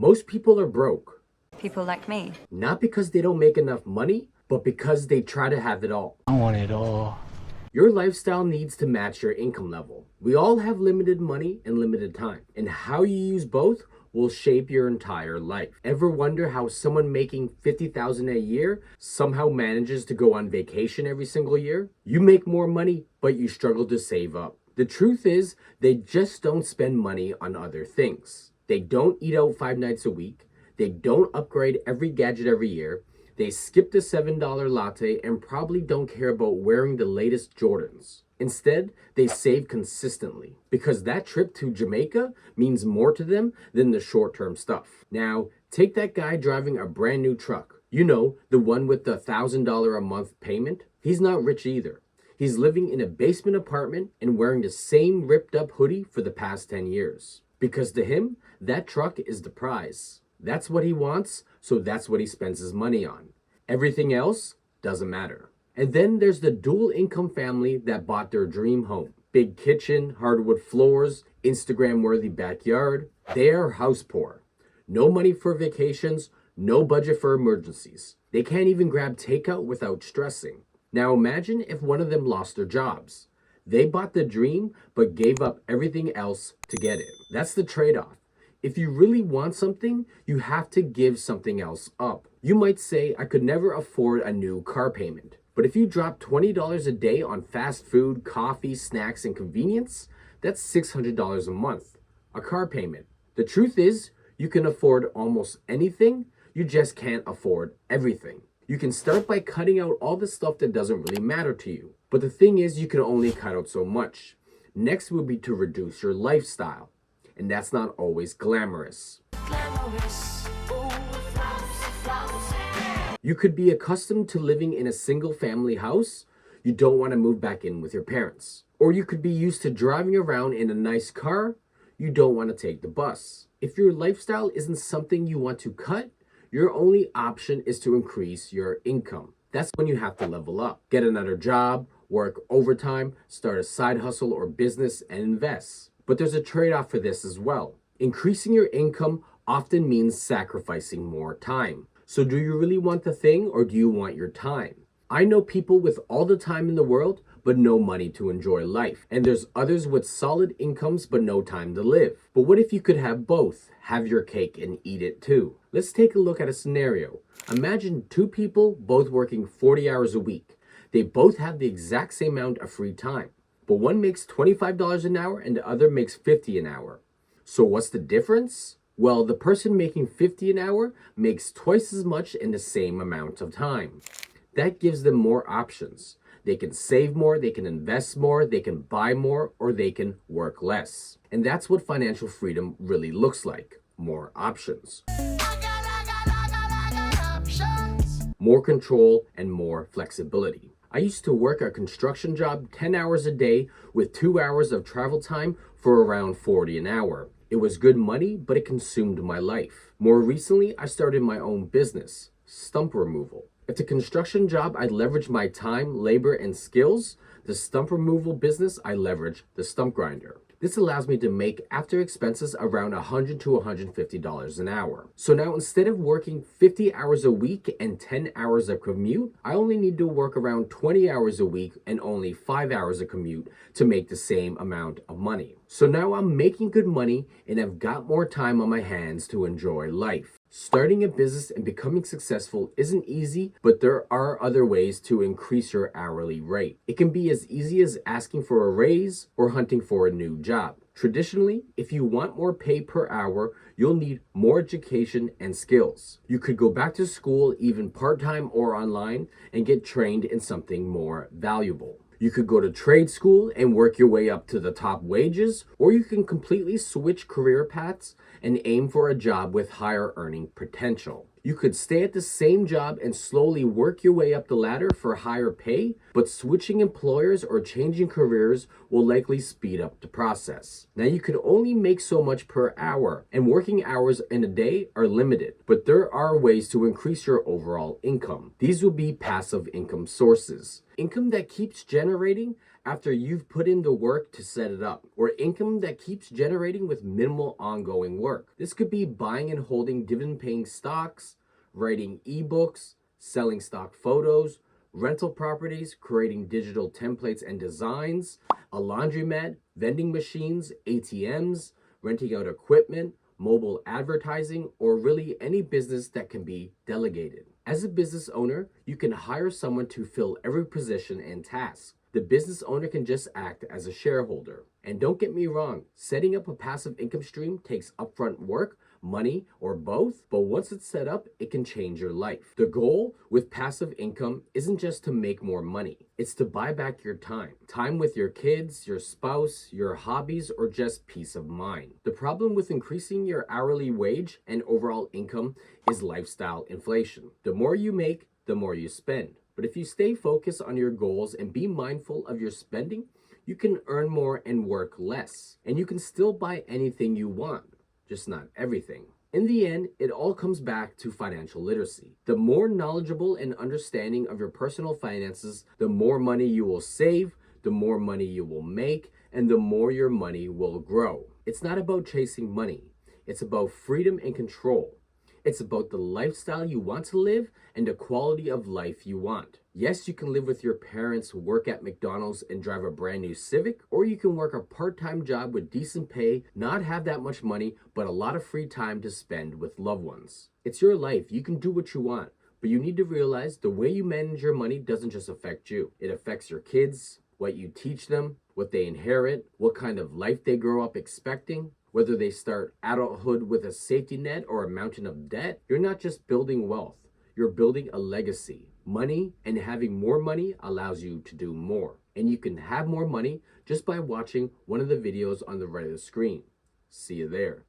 Most people are broke, People like me. not because they don't make enough money, but because they try to have it all. I want it all. Your lifestyle needs to match your income level. We all have limited money and limited time, and how you use both will shape your entire life. Ever wonder how someone making $50,000 a year somehow manages to go on vacation every single year? You make more money, but you struggle to save up. The truth is, they just don't spend money on other things. They don't eat out 5 nights a week. They don't upgrade every gadget every year. They skip the $7 latte and probably don't care about wearing the latest Jordans. Instead, they save consistently because that trip to Jamaica means more to them than the short-term stuff. Now, take that guy driving a brand new truck. You know, the one with the $1,000 a month payment. He's not rich either. He's living in a basement apartment and wearing the same ripped up hoodie for the past 10 years. Because to him, that truck is the prize. That's what he wants, so that's what he spends his money on. Everything else doesn't matter. And then there's the dual income family that bought their dream home. Big kitchen, hardwood floors, Instagram-worthy backyard. They are house poor. No money for vacations, no budget for emergencies. They can't even grab takeout without stressing. Now imagine if one of them lost their jobs. They bought the dream, but gave up everything else to get it. That's the trade-off. If you really want something, you have to give something else up. You might say, I could never afford a new car payment. But if you drop $20 a day on fast food, coffee, snacks, and convenience, that's $600 a month. A car payment. The truth is, you can afford almost anything, you just can't afford everything. You can start by cutting out all the stuff that doesn't really matter to you. But the thing is, you can only cut out so much. Next would be to reduce your lifestyle. And that's not always glamorous. You could be accustomed to living in a single family house. You don't want to move back in with your parents. Or you could be used to driving around in a nice car. You don't want to take the bus. If your lifestyle isn't something you want to cut, your only option is to increase your income. That's when you have to level up. Get another job, work overtime, start a side hustle or business, and invest. But there's a trade-off for this as well. Increasing your income often means sacrificing more time. So do you really want the thing or do you want your time? I know people with all the time in the world but no money to enjoy life. And there's others with solid incomes but no time to live. But what if you could have both? Have your cake and eat it too. Let's take a look at a scenario. Imagine two people both working 40 hours a week. They both have the exact same amount of free time. But one makes $25 an hour and the other makes $50 an hour. So what's the difference? Well, the person making $50 an hour makes twice as much in the same amount of time. That gives them more options. They can save more, they can invest more, they can buy more, or they can work less. And that's what financial freedom really looks like. More options. More control and more flexibility. I used to work a construction job 10 hours a day with 2 hours of travel time for around $40 an hour. It was good money, but it consumed my life. More recently, I started my own business, stump removal. If the construction job, I leveraged my time, labor, and skills, the stump removal business, I leverage the stump grinder. This allows me to make after expenses around $100 to $150 an hour. So now instead of working 50 hours a week and 10 hours of commute, I only need to work around 20 hours a week and only 5 hours of commute to make the same amount of money. So now I'm making good money and I've got more time on my hands to enjoy life. Starting a business and becoming successful isn't easy, but there are other ways to increase your hourly rate. It can be as easy as asking for a raise or hunting for a new job. Traditionally, if you want more pay per hour, you'll need more education and skills. You could go back to school, even part-time or online, and get trained in something more valuable. You could go to trade school and work your way up to the top wages, or you can completely switch career paths and aim for a job with higher earning potential. You could stay at the same job and slowly work your way up the ladder for higher pay, but switching employers or changing careers will likely speed up the process. Now you could only make so much per hour, and working hours in a day are limited, but there are ways to increase your overall income. These will be passive income sources. Income that keeps generating after you've put in the work to set it up, or income that keeps generating with minimal ongoing work. This could be buying and holding dividend-paying stocks, writing ebooks, selling stock photos, rental properties, creating digital templates and designs, a laundromat, vending machines, ATMs, renting out equipment, mobile advertising, or really any business that can be delegated. As a business owner, you can hire someone to fill every position and task. The business owner can just act as a shareholder. And don't get me wrong, setting up a passive income stream takes upfront work, money, or both, but once it's set up, it can change your life. The goal with passive income isn't just to make more money, it's to buy back your time. Time with your kids, your spouse, your hobbies, or just peace of mind. The problem with increasing your hourly wage and overall income is lifestyle inflation. The more you make, the more you spend. But if you stay focused on your goals and be mindful of your spending, you can earn more and work less. And you can still buy anything you want, just not everything. In the end, it all comes back to financial literacy. The more knowledgeable and understanding of your personal finances, the more money you will save, the more money you will make, and the more your money will grow. It's not about chasing money. It's about freedom and control. It's about the lifestyle you want to live and the quality of life you want. Yes, you can live with your parents, work at McDonald's, and drive a brand new Civic, or you can work a part-time job with decent pay, not have that much money, but a lot of free time to spend with loved ones. It's your life. You can do what you want, but you need to realize the way you manage your money doesn't just affect you. It affects your kids, what you teach them, what they inherit, what kind of life they grow up expecting. Whether they start adulthood with a safety net or a mountain of debt, you're not just building wealth, you're building a legacy. Money and having more money allows you to do more. And you can have more money just by watching one of the videos on the right of the screen. See you there.